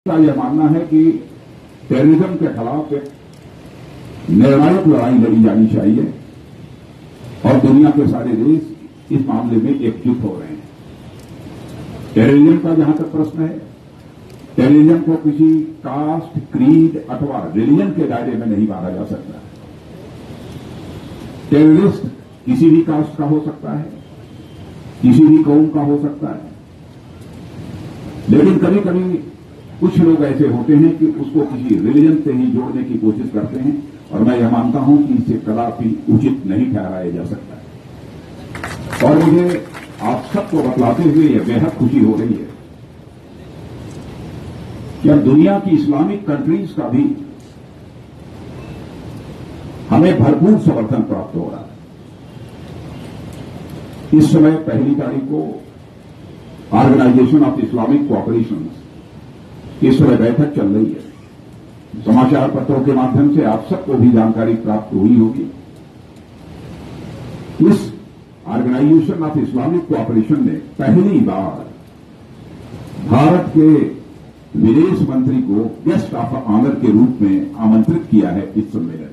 का यह मानना है कि टेररिज्म के खिलाफ एक निर्णायक लड़ाई लड़ी जानी चाहिए और दुनिया के सारे देश इस मामले में एकजुट हो रहे हैं। टेररिज्म का जहां तक प्रश्न है, टेररिज्म को किसी कास्ट, क्रीड अथवा रिलीजन के दायरे में नहीं बांधा जा सकता। टेररिस्ट किसी भी कास्ट का हो सकता है, किसी भी कौम का हो सकता है, लेकिन कभी कभी कुछ लोग ऐसे होते हैं कि उसको किसी रिलीजन से ही जोड़ने की कोशिश करते हैं और मैं यह मानता हूं कि इसे कदापि उचित नहीं ठहराया जा सकता। और मुझे आप सबको बतलाते हुए यह बेहद खुशी हो रही है कि अब दुनिया की इस्लामिक कंट्रीज का भी हमें भरपूर समर्थन प्राप्त हो रहा है। इस समय 1 तारीख को ऑर्गेनाइजेशन ऑफ इस्लामिक कोऑपरेशन इस समय बैठक चल रही है। समाचार पत्रों के माध्यम से आप सबको भी जानकारी प्राप्त हुई होगी। इस ऑर्गेनाइजेशन ऑफ इस्लामिक कोऑपरेशन ने पहली बार भारत के विदेश मंत्री को गेस्ट ऑफ ऑनर के रूप में आमंत्रित किया है इस सम्मेलन।